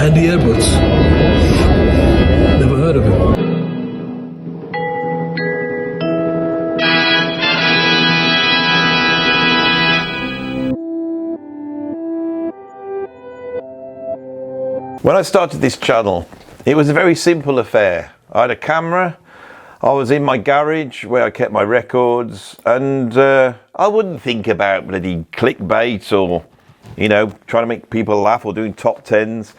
Andy Edwards. Never heard of him. When I started this channel, it was a very simple affair. I had a camera, I was in my garage where I kept my records, and I wouldn't think about bloody clickbait or, you know, trying to make people laugh or doing top tens.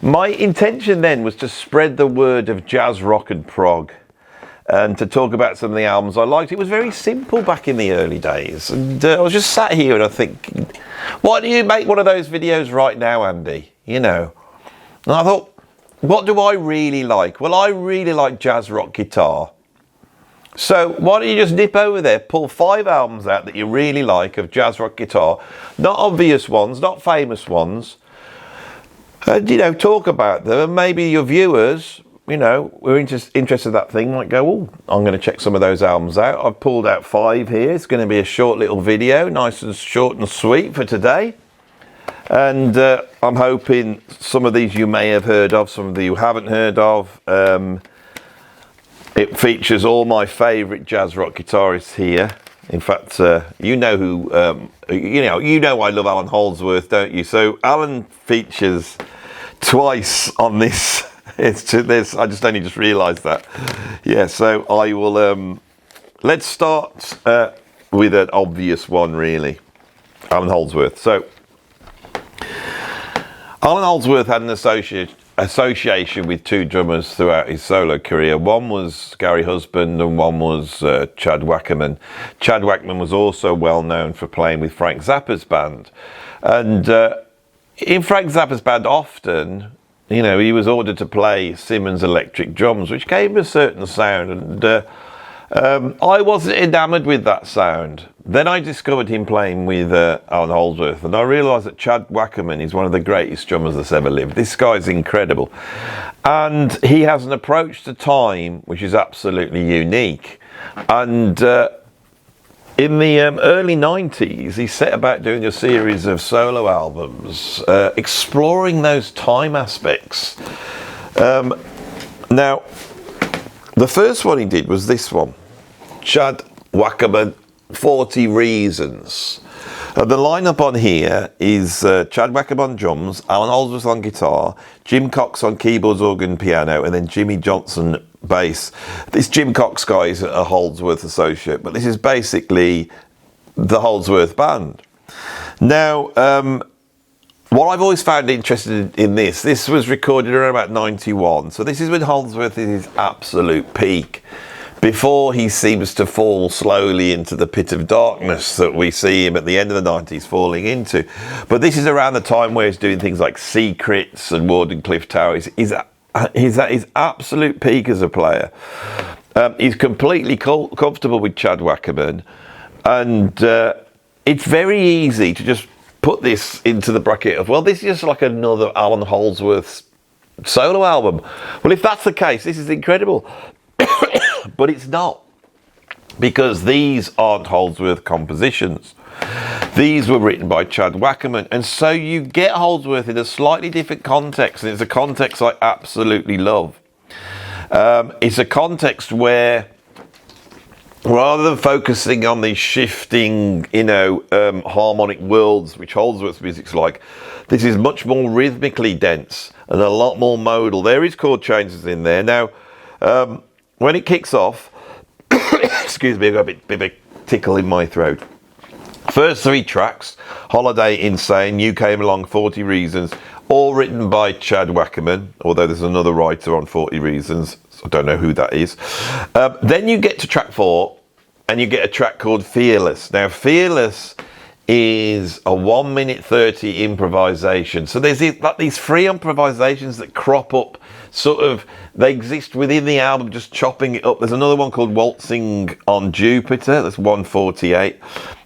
My intention then was to spread the word of jazz, rock and prog, and to talk about some of the albums I liked. It was very simple back in the early days, and I was just sat here and I think, why do you make one of those videos right now, Andy? You know. And I thought, what do I really like? Well, I really like jazz rock guitar. So why don't you just nip over there, pull 5 albums out that you really like of jazz rock guitar, not obvious ones, not famous ones, and, you know, talk about them, and maybe your viewers, you know, we're interested in that thing, might go, oh, I'm going to check some of those albums out. I've pulled out 5 here. It's going to be a short little video, nice and short and sweet for today. And I'm hoping some of these you may have heard of, some of these you haven't heard of. It features all my favourite jazz rock guitarists here. In fact, you know who, you know I love Alan Holdsworth, don't you? So Alan features twice on this. I just only just realised that. Yeah, so I will. Let's start with an obvious one, really. Alan Holdsworth. So. Alan Holdsworth had an association with 2 drummers throughout his solo career. One was Gary Husband and one was Chad Wackerman. Chad Wackerman was also well known for playing with Frank Zappa's band. And in Frank Zappa's band often, you know, he was ordered to play Simmons electric drums, which gave him a certain sound. And I wasn't enamoured with that sound. Then I discovered him playing with Alan Holdsworth, and I realised that Chad Wackerman is one of the greatest drummers that's ever lived. This guy's incredible. And he has an approach to time which is absolutely unique. And in the early 90s, he set about doing a series of solo albums, exploring those time aspects. Now, the first one he did was this one, Chad Wackerman, 40 Reasons. The lineup on here is Chad Wackerman on drums, Alan Holdsworth on guitar, Jim Cox on keyboards, organ, piano, and then Jimmy Johnson bass. This Jim Cox guy is a Holdsworth associate, but this is basically the Holdsworth band. Now, what I've always found interesting in this was recorded around about 91, so this is when Holdsworth is his absolute peak, before he seems to fall slowly into the pit of darkness that we see him at the end of the 90s falling into. But this is around the time where he's doing things like Secrets and Wardenclyffe Tower. He's at his absolute peak as a player. He's completely comfortable with Chad Wackerman, and it's very easy to just put this into the bracket of, well, this is just like another Alan Holdsworth solo album. Well, if that's the case, this is incredible. But it's not, because these aren't Holdsworth compositions. These were written by Chad Wackerman, and so you get Holdsworth in a slightly different context, and it's a context I absolutely love. It's a context where, rather than focusing on these shifting, you know, harmonic worlds, which Holdsworth's music's like, this is much more rhythmically dense and a lot more modal. There is chord changes in there. Now, when it kicks off, excuse me, I've got a bit of a tickle in my throat. First 3 tracks, Holiday, Insane, You Came Along, 40 Reasons, all written by Chad Wackerman, although there's another writer on 40 Reasons, so I don't know who that is. Then you get to track 4, and you get a track called Fearless. Now, Fearless is a 1 minute 30 improvisation. So there's these free improvisations that crop up, sort of, they exist within the album, just chopping it up. There's another one called Waltzing on Jupiter, that's 1:48.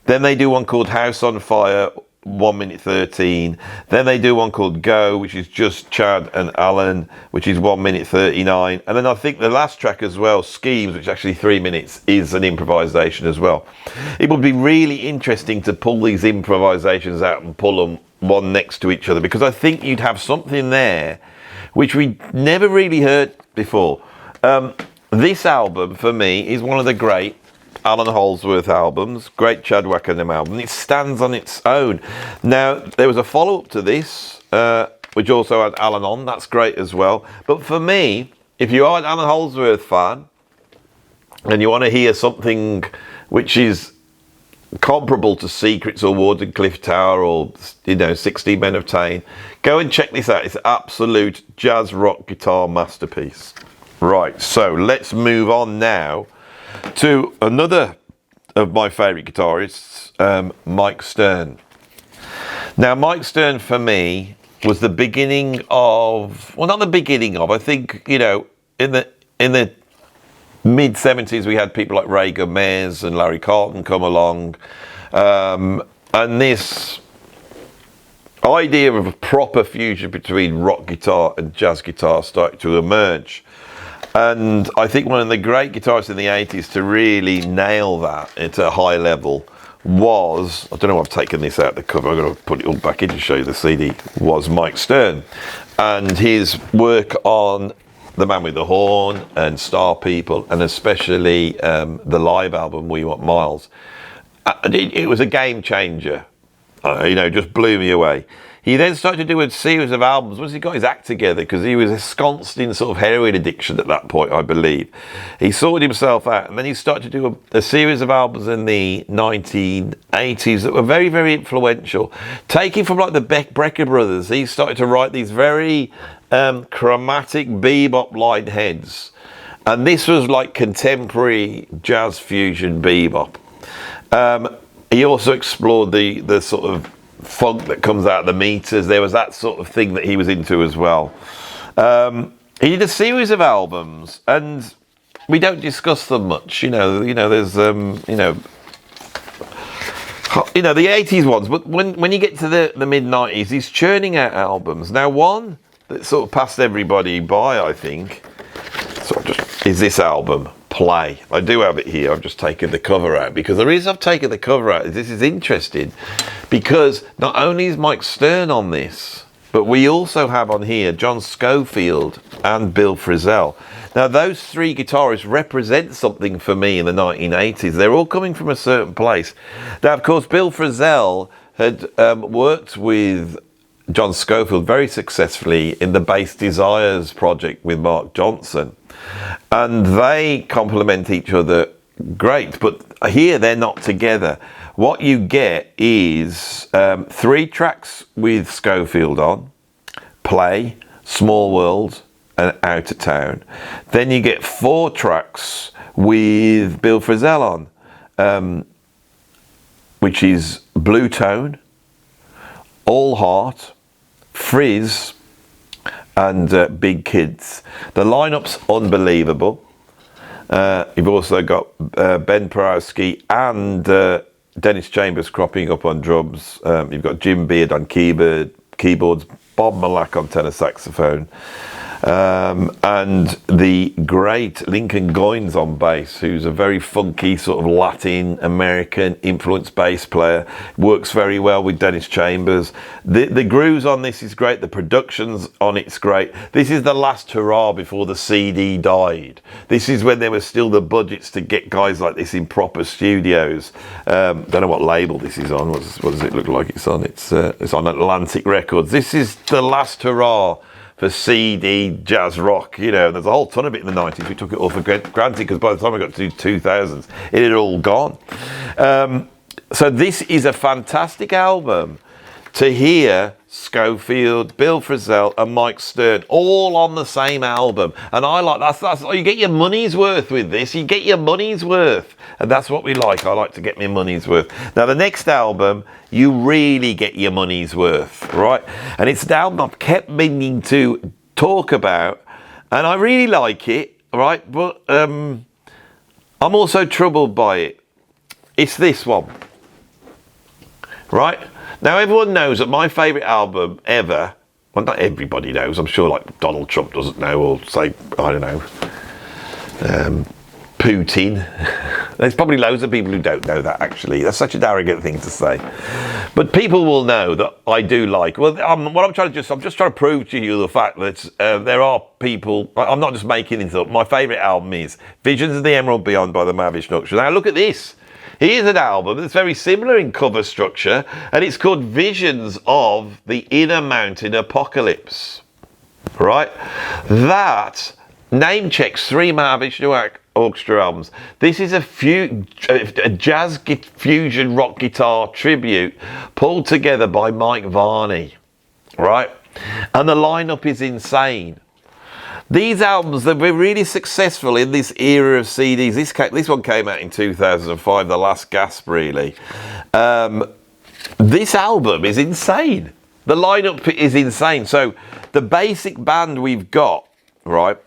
Then they do one called House on Fire, 1 minute 13. Then they do one called Go, which is just Chad and Alan, which is 1 minute 39. And then I think the last track as well, Schemes, which is actually 3 minutes, is an improvisation as well. It would be really interesting to pull these improvisations out and pull them one next to each other, because I think you'd have something there which we never really heard before. This album, for me, is one of the great Alan Holdsworth albums, great Chad Wackerman album. It stands on its own. Now, there was a follow-up to this, which also had Alan on. That's great as well. But for me, if you are an Alan Holdsworth fan, and you want to hear something which is comparable to Secrets or Warden Cliff Tower or, 16 Men of Tain, go and check this out. It's an absolute jazz rock guitar masterpiece. Right, so let's move on now to another of my favourite guitarists, Mike Stern. Now, Mike Stern for me was the beginning of, well, not the beginning of, I think, in the mid 70s we had people like Ray Gomez and Larry Carlton come along, and this idea of a proper fusion between rock guitar and jazz guitar started to emerge. And I think one of the great guitarists in the 80s to really nail that at a high level was, I don't know why I've taken this out of the cover, I'm going to put it all back in to show you the CD, was Mike Stern. And his work on The Man with the Horn and Star People, and especially the live album We Want Miles. It was a game changer, just blew me away. He then started to do a series of albums once he got his act together, because he was ensconced in sort of heroin addiction at that point, I believe. He sorted himself out, and then he started to do a series of albums in the 1980s that were very, very influential. Taking from like the Brecker brothers, he started to write these very chromatic bebop line heads. And this was like contemporary jazz fusion bebop. He also explored the sort of funk that comes out of the meters. There was that sort of thing that he was into as well. He did a series of albums, and we don't discuss them much. There's the 80s ones, but when you get to the mid 90s, he's churning out albums. Now, one that sort of passed everybody by, I think, is this album, Play. I do have it here. I've just taken the cover out, because the reason I've taken the cover out is this is interesting, because not only is Mike Stern on this, but we also have on here John Scofield and Bill Frisell. Now, those three guitarists represent something for me in the 1980s. They're all coming from a certain place. Now, of course, Bill Frisell had worked with John Scofield very successfully in the Bass Desires project with Mark Johnson. And they complement each other great, but here they're not together. What you get is 3 tracks with Scofield on, Play, Small World, and Out of Town. Then you get 4 tracks with Bill Frisell on, which is Blue Tone, All Heart, Frizz, and Big Kids. The lineup's unbelievable. You've also got Ben Porowski and Dennis Chambers cropping up on drums. You've got Jim Beard on keyboards, Bob Malak on tenor saxophone, and the great Lincoln Goines on bass, who's a very funky sort of Latin American influenced bass player. Works very well with Dennis Chambers. The grooves on this is great. The production's on it's great. This is the last hurrah before the CD died. This is when there were still the budgets to get guys like this in proper studios. Don't know what label this is on. What does it look like it's on? It's on Atlantic Records. This is the last hurrah for CD jazz rock. There's a whole ton of it in the 90s. We took it all for granted, because by the time I got to 2000s, it had all gone. So this is a fantastic album to hear Scofield, Bill Frisell, and Mike Stern all on the same album. And I like that's you get your money's worth with this. You get your money's worth, and that's what we like. I like to get my money's worth. Now, the next album, you really get your money's worth, right? And it's an album I've kept meaning to talk about, and I really like it, right? But I'm also troubled by it. It's this one, right? Now, everyone knows that my favourite album ever, well, not everybody knows, I'm sure like Donald Trump doesn't know, or say, I don't know, Putin There's probably loads of people who don't know that, actually. That's such an arrogant thing to say. But people will know that I do like... Well, I'm just trying to prove to you the fact that there are people... I'm not just making this up. My favourite album is Visions of the Emerald Beyond by the Mavish Nutshell. Now, look at this. Here's an album that's very similar in cover structure, and it's called Visions of the Inner Mountain Apocalypse. Right? That name checks 3 Mavish New Orchestra albums. This is a jazz fusion rock guitar tribute pulled together by Mike Varney, right? And the lineup is insane. These albums that were really successful in this era of CDs. This one came out in 2005, the last gasp, really. This album is insane. The lineup is insane. So the basic band we've got, right,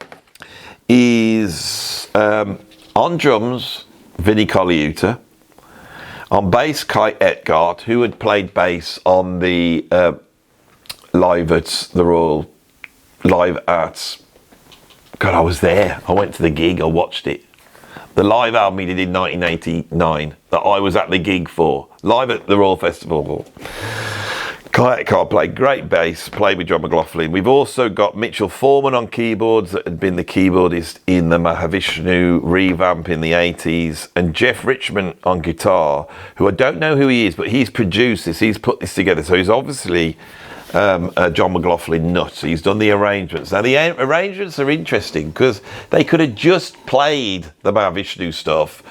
is on drums, Vinnie Colaiuta, on bass, Kai Etgart, who had played bass on the live at the Royal, live at, God, I was there. I went to the gig, I watched it. The live album he did in 1989 that I was at the gig for, live at the Royal Festival Hall. Kai Etgart played great bass, played with John McLaughlin. We've also got Mitchell Foreman on keyboards, that had been the keyboardist in the Mahavishnu revamp in the 80s, and Jeff Richmond on guitar, who I don't know who he is, but he's produced this, he's put this together. So he's obviously a John McLaughlin nut. He's done the arrangements. Now the arrangements are interesting because they could have just played the Mahavishnu stuff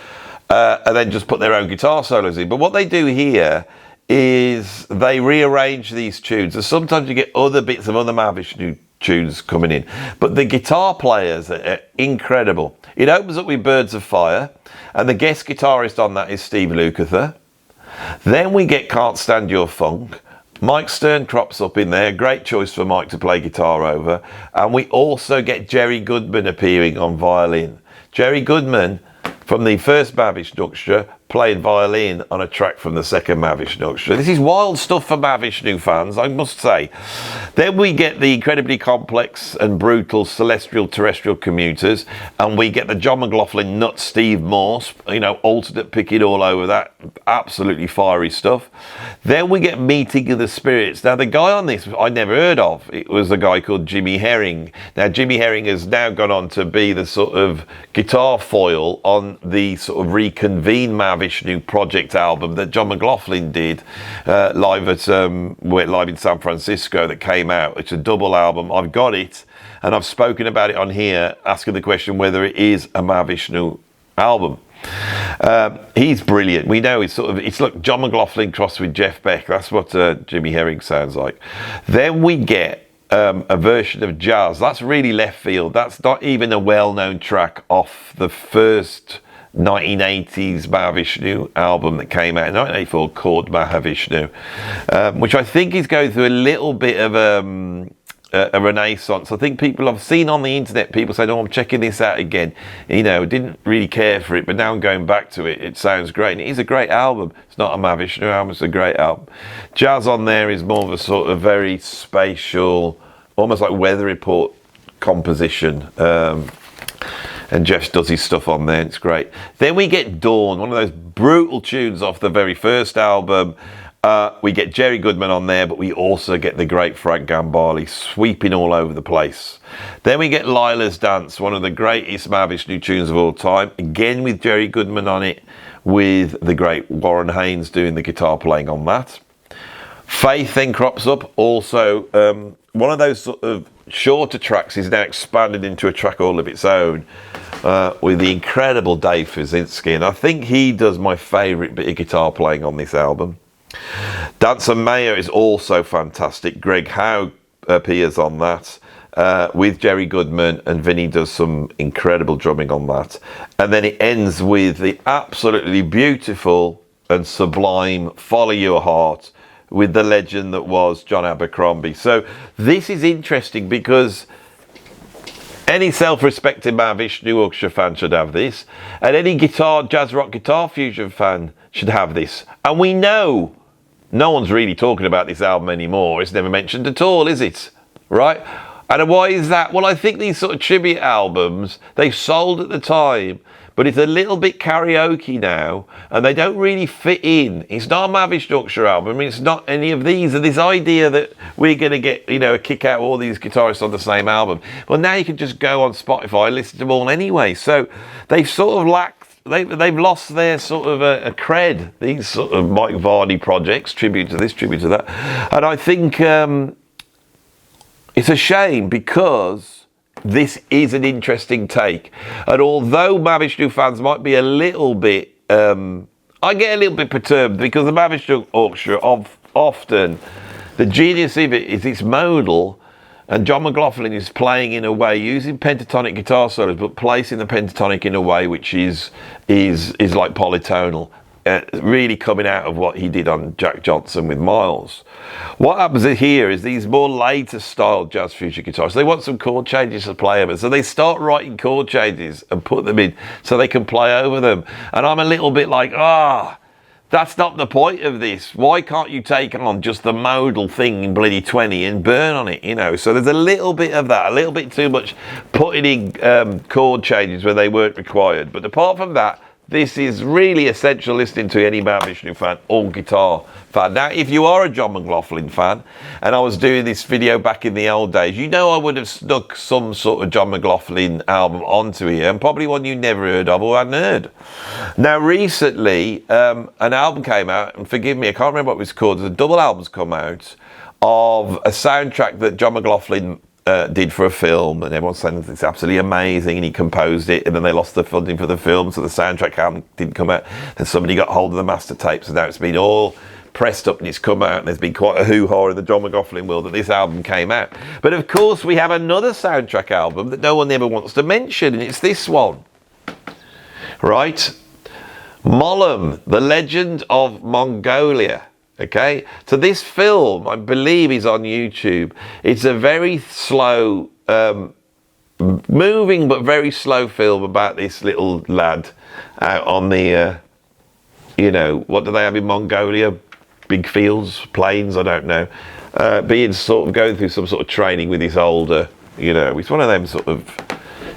and then just put their own guitar solos in. But what they do here is they rearrange these tunes. And sometimes you get other bits of other Mahavishnu tunes coming in. But the guitar players are incredible. It opens up with Birds of Fire, and the guest guitarist on that is Steve Lukather. Then we get Can't Stand Your Funk. Mike Stern crops up in there, great choice for Mike to play guitar over. And we also get Jerry Goodman appearing on violin. Jerry Goodman, from the first Mavish Nutshell, played violin on a track from the second Mavish Nutshell. This is wild stuff for Mahavishnu fans, I must say. Then we get the incredibly complex and brutal Celestial Terrestrial Commuters, and we get the John McLaughlin nut Steve Morse, alternate picking all over that, absolutely fiery stuff. Then we get Meeting of the Spirits. Now the guy on this I never heard of. It was a guy called Jimmy Herring. Now Jimmy Herring has now gone on to be the sort of guitar foil on the sort of reconvened Mahavishnu project album that John McLaughlin did live in San Francisco that came out. It's a double album. I've got it, and I've spoken about it on here, asking the question whether it is a Mahavishnu album. He's brilliant. We know it's like John McLaughlin crossed with Jeff Beck. That's what Jimmy Herring sounds like. Then we get a version of Jazz. That's really left field. That's not even a well-known track off the first 1980s Mahavishnu album that came out in 1984 called Mahavishnu, which I think is going through a little bit of a renaissance. I think people I've seen on the internet, people saying, "Oh, I'm checking this out again." Didn't really care for it, but now I'm going back to it. It sounds great, and it is a great album. It's not a Mahavishnu album; it's a great album. Jazz on there is more of a sort of very spatial, almost like Weather Report composition. And Jeff does his stuff on there, it's great. Then we get Dawn, one of those brutal tunes off the very first album. We get Jerry Goodman on there, but we also get the great Frank Gambale sweeping all over the place. Then we get Lila's Dance, one of the greatest Mahavishnu tunes of all time, again with Jerry Goodman on it, with the great Warren Haynes doing the guitar playing on that. Faith then crops up, also one of those sort of shorter tracks is now expanded into a track all of its own, with the incredible Dave Fizinski, and I think he does my favourite bit of guitar playing on this album. Dance and Mayor is also fantastic. Greg Howe appears on that with Jerry Goodman, and Vinny does some incredible drumming on that. And then it ends with the absolutely beautiful and sublime Follow Your Heart with the legend that was John Abercrombie. So this is interesting because any self-respecting Mahavishnu Orchestra fan should have this, and any jazz rock guitar fusion fan should have this. And we know no one's really talking about this album anymore. It's never mentioned at all, is it? Right? And why is that? Well, I think these sort of tribute albums, they sold at the time but it's a little bit karaoke now, and they don't really fit in. It's not a Mavish Structure album. I mean, it's not any of these. And this idea that we're going to get, you know, a kick out of all these guitarists on the same album. Well, now you can just go on Spotify and listen to them all anyway. So they've sort of lacked, they've lost their sort of a cred, these sort of Mike Varney projects, tribute to this, tribute to that. And I think it's a shame, because this is an interesting take. And although Mavish fans might be a little bit, I get a little bit perturbed, because the Mavish Orchestra, often, the genius of it is its modal, and John McLaughlin is playing in a way, using pentatonic guitar solos, but placing the pentatonic in a way which is like polytonal. Really coming out of what he did on Jack Johnson with Miles. What happens here is these more later style jazz fusion guitarists, they want some chord changes to play over, so they start writing chord changes and put them in so they can play over them. And I'm a little bit like, that's not the point of this. Why can't you take on just the modal thing in bloody 20 and burn on it, you know? So there's a little bit of that, a little bit too much putting in chord changes where they weren't required. But apart from that, this is really essential listening to any Mavish fan or guitar fan. Now, if you are a John McLaughlin fan, and I was doing this video back in the old days, you know I would have snuck some sort of John McLaughlin album onto here, and probably one you never heard of or hadn't heard. Now, recently, an album came out, and forgive me, I can't remember what it was called. The double album's come out of a soundtrack that John McLaughlin did for a film, and everyone's saying it's absolutely amazing, and he composed it, and then they lost the funding for the film, so the soundtrack album didn't come out. Then somebody got hold of the master tapes, and now it's been all pressed up and it's come out, and there's been quite a hoo-ha in the John McLaughlin world that this album came out. But of course we have another soundtrack album that no one ever wants to mention, and it's this one, right? Molom, The Legend of Mongolia. Okay, so this film, I believe, is on YouTube. It's a very slow, moving but very slow film about this little lad out on the, you know, what do they have in Mongolia? Big fields, plains, I don't know. Being sort of going through some sort of training with his older, you know, it's one of them sort of,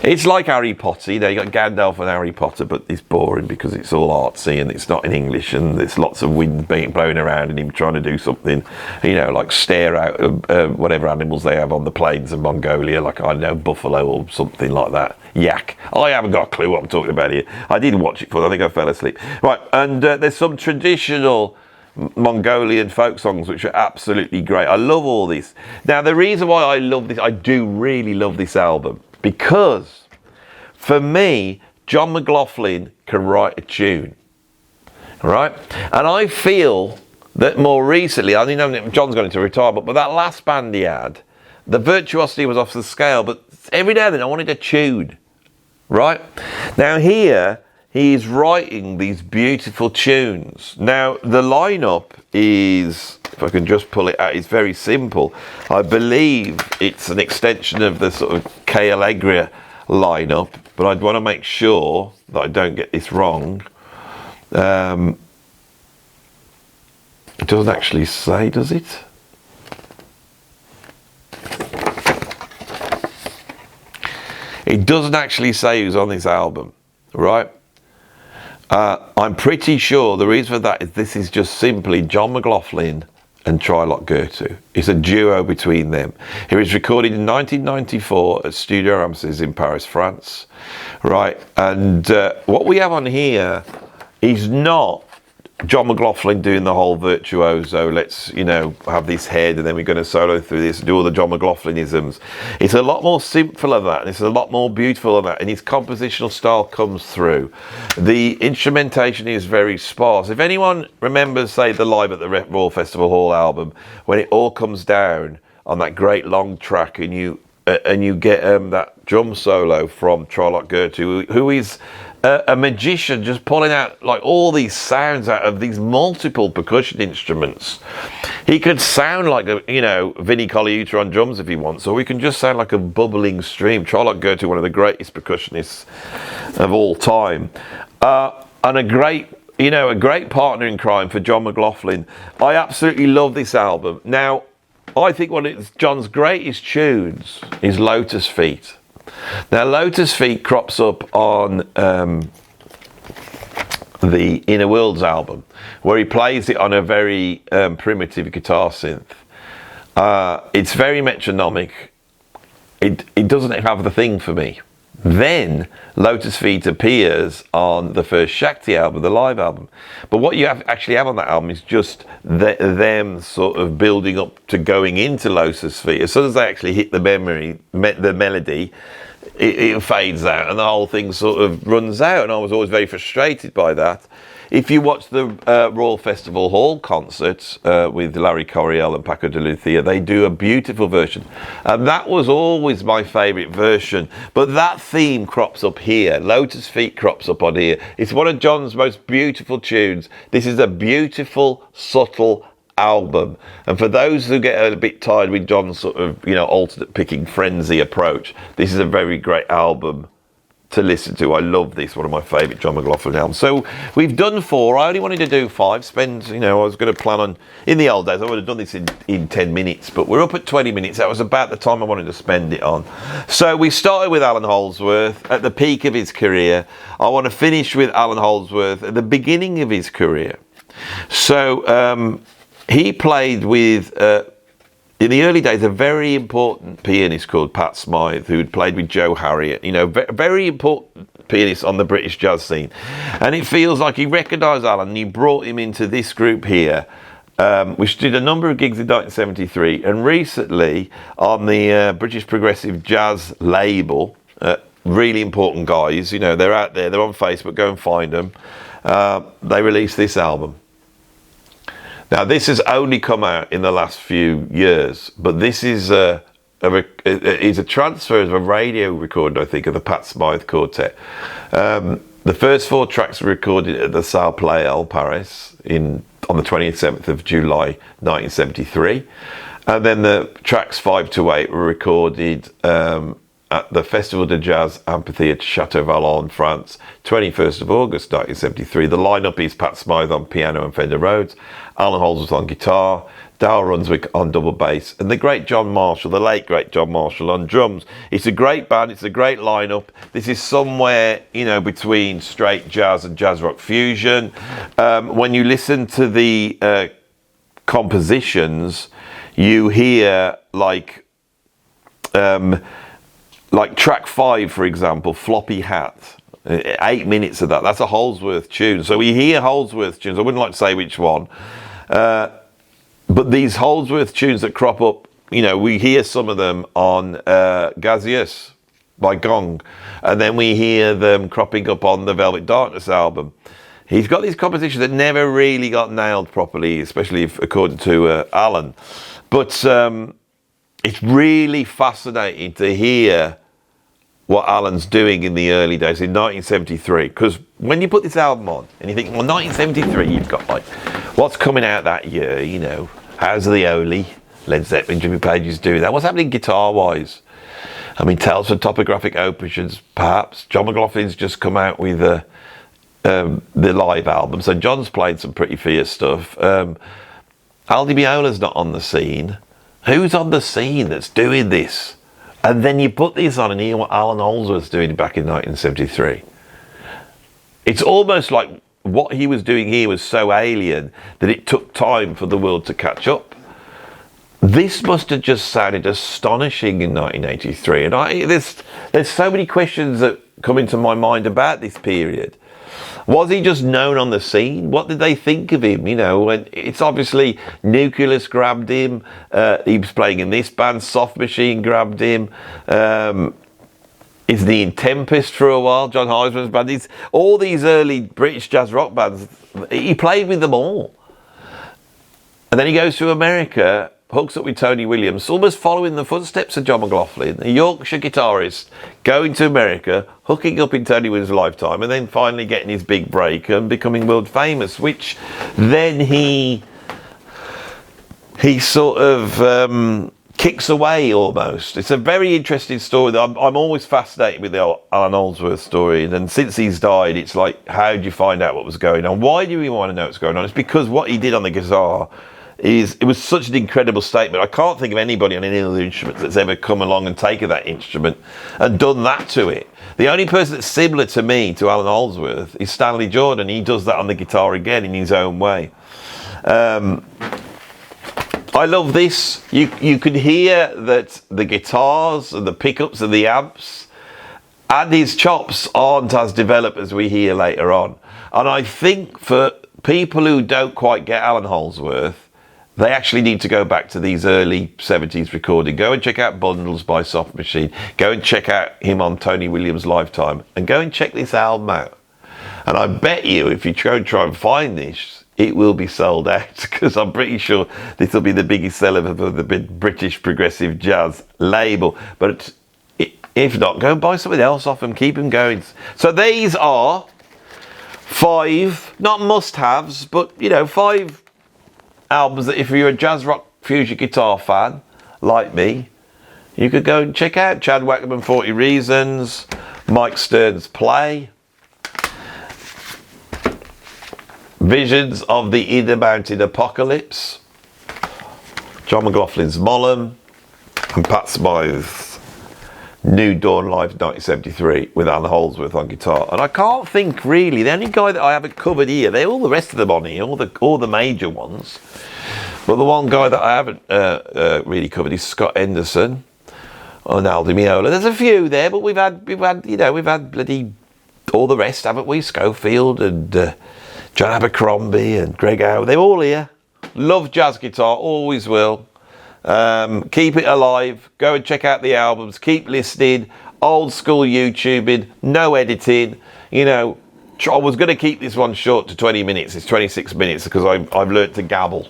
it's like Harry Potter, you know, you got Gandalf and Harry Potter, but it's boring because it's all artsy and it's not in English, and there's lots of wind being blown around and him trying to do something, you know, like stare out whatever animals they have on the plains of Mongolia, like, I don't know, buffalo or something like that. Yak. I haven't got a clue what I'm talking about here. I didn't watch it, I think I fell asleep. Right, and there's some traditional Mongolian folk songs which are absolutely great. I love all this. Now, the reason why I love this, I do really love this album, because for me, John McLaughlin can write a tune, right? And I feel that more recently, I think John's gone into retirement, but that last band he had, the virtuosity was off the scale, but every now and then I wanted a tune, right? Now here, he's writing these beautiful tunes. Now, the lineup is, if I can just pull it out, it's very simple. I believe it's an extension of the sort of K Allegria lineup, but I'd want to make sure that I don't get this wrong. It doesn't actually say, does it? It doesn't actually say who's on this album, right? I'm pretty sure the reason for that is this is just simply John McLaughlin and Trilot Gertu. It's a duo between them. It was recorded in 1994 at Studio Ramses in Paris, France, right? And what we have on here is not John McLaughlin doing the whole virtuoso, let's, you know, have this head and then we're going to solo through this and do all the John McLaughlin-isms. It's a lot more simple than that, and it's a lot more beautiful than that, and his compositional style comes through. The instrumentation is very sparse. If anyone remembers, say, the Live at the Royal Festival Hall album, when it all comes down on that great long track and you get that drum solo from Trilot Gertu, who is a magician, just pulling out like all these sounds out of these multiple percussion instruments. He could sound like a, you know, Vinnie Colaiuta on drums if he wants, or he can just sound like a bubbling stream. Trilot Gertu, one of the greatest percussionists of all time, and a great, you know, a great partner in crime for John McLaughlin. I absolutely love this album. Now, I think one of John's greatest tunes is Lotus Feet. Now, Lotus Feet crops up on the Inner Worlds album, where he plays it on a very primitive guitar synth. It's very metronomic. It doesn't have the thing for me. Then Lotus Feet appears on the first Shakti album, the live album. But what you actually have on that album is just them sort of building up to going into Lotus Feet. As soon as they actually hit the melody, it fades out and the whole thing sort of runs out. And I was always very frustrated by that. If you watch the Royal Festival Hall concert with Larry Coryell and Paco de Lucia, they do a beautiful version. And that was always my favourite version. But that theme crops up here. Lotus Feet crops up on here. It's one of John's most beautiful tunes. This is a beautiful, subtle album. And for those who get a bit tired with John's sort of, alternate picking frenzy approach, this is a very great album to listen to. I love this, one of my favourite John McLaughlin albums. So we've done 4. I only wanted to do 5. I was going to plan on, in the old days, I would have done this in 10 minutes, but we're up at 20 minutes. That was about the time I wanted to spend it on. So we started with Alan Holdsworth at the peak of his career. I want to finish with Alan Holdsworth at the beginning of his career. So he played with, in the early days, a very important pianist called Pat Smythe, who'd played with Joe Harriott, very important pianist on the British jazz scene. And it feels like he recognised Alan and he brought him into this group here, which did a number of gigs in 1973. And recently, on the British Progressive Jazz label, really important guys, they're out there, they're on Facebook, go and find them. They released this album. Now, this has only come out in the last few years, but this is a transfer of a radio recording, I think, of the Pat Smythe Quartet. The first 4 tracks were recorded at the Salle Pleyel, Paris, on the 27th of July, 1973. And then the tracks 5 to 8 were recorded at the Festival de Jazz Amphitheatre Chateau Vallon, France, 21st of August 1973. The lineup is Pat Smythe on piano and Fender Rhodes, Alan Holdsworth on guitar, Dal Runswick on double bass, and the great John Marshall, the late great John Marshall, on drums. It's a great band, it's a great lineup. This is somewhere, between straight jazz and jazz rock fusion. When you listen to the compositions, you hear like track 5, for example, Floppy Hat. 8 minutes of that. That's a Holdsworth tune. So we hear Holdsworth tunes. I wouldn't like to say which one. But these Holdsworth tunes that crop up, we hear some of them on Gaseous by Gong. And then we hear them cropping up on the Velvet Darkness album. He's got these compositions that never really got nailed properly, especially according to Alan. But it's really fascinating to hear what Alan's doing in the early days in 1973, because when you put this album on and you think, well, 1973, you've got what's coming out that year, House of the Holy, Led Zeppelin, Jimmy Page is doing that. What's happening guitar-wise? I mean, Tales from Topographic Oceans, perhaps. John McLaughlin's just come out with the live album, so John's played some pretty fierce stuff. Aldi Meola's not on the scene. Who's on the scene that's doing this? And then you put this on and hear what Alan Holdsworth's doing back in 1973. It's almost like what he was doing here was so alien that it took time for the world to catch up. This must have just sounded astonishing in 1983. And there's so many questions that come into my mind about this period. Was he just known on the scene? What did they think of him? And it's obviously Nucleus grabbed him. He was playing in this band. Soft Machine grabbed him. Isn't he in Tempest for a while? John Heisman's band. All these early British jazz rock bands, he played with them all. And then he goes to America, hooks up with Tony Williams, almost following the footsteps of John McLaughlin, a Yorkshire guitarist, going to America, hooking up in Tony Williams' lifetime, and then finally getting his big break and becoming world famous, which then he sort of kicks away almost. It's a very interesting story. I'm always fascinated with the Alan Holdsworth story, and then since he's died, it's like, how did you find out what was going on? Why do we want to know what's going on? It's because what he did on the guitar it was such an incredible statement. I can't think of anybody on any other instrument that's ever come along and taken that instrument and done that to it. The only person that's similar to me, to Alan Holdsworth, is Stanley Jordan. He does that on the guitar again in his own way. I love this. You could hear that the guitars and the pickups and the amps and his chops aren't as developed as we hear later on. And I think for people who don't quite get Alan Holdsworth, they actually need to go back to these early 70s recording. Go and check out Bundles by Soft Machine. Go and check out him on Tony Williams' Lifetime. And go and check this album out. And I bet you, if you go and try and find this, it will be sold out, because I'm pretty sure this will be the biggest seller for the British progressive jazz label. But if not, go and buy something else off them. Keep them going. So these are 5, not must-haves, but, you know, 5 albums that if you're a jazz rock fusion guitar fan like me, you could go and check out. Chad Wackerman, 40 Reasons, Mike Stern's Play, Visions of the Inner Mountain Apocalypse, John McLaughlin's Molom, and Pat Smythe's New Dawn Live 1973 with Alan Holdsworth on guitar. And I can't think really, the only guy that I haven't covered here, they're all the rest of them on here, all the major ones. But the one guy that I haven't really covered is Scott Henderson on Aldi Meola. There's a few there, but we've had bloody all the rest, haven't we? Schofield and John Abercrombie and Greg Howe. They're all here. Love jazz guitar, always will. Keep it alive. Go and check out the albums. Keep listening. Old school YouTubing. No editing. You know, I was going to keep this one short to 20 minutes. It's 26 minutes because I've learnt to gabble.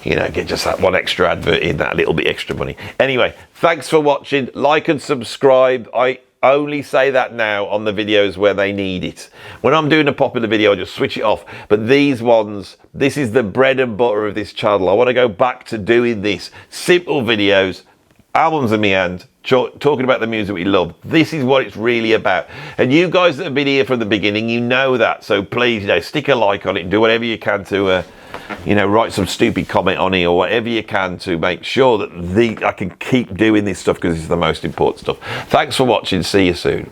You know, get just that one extra advert in, that little bit extra money. Anyway, thanks for watching. Like and subscribe. I only say that now on the videos where they need it. When I'm doing a popular video, I just switch it off. But these ones, this is the bread and butter of this channel. I want to go back to doing this. Simple videos, albums in my hand, talking about the music we love. This is what it's really about. And you guys that have been here from the beginning, you know that. So please, you know, stick a like on it and do whatever you can to, you know, write some stupid comment on it or whatever you can to make sure that I can keep doing this stuff, because this is the most important stuff. Thanks for watching. See you soon.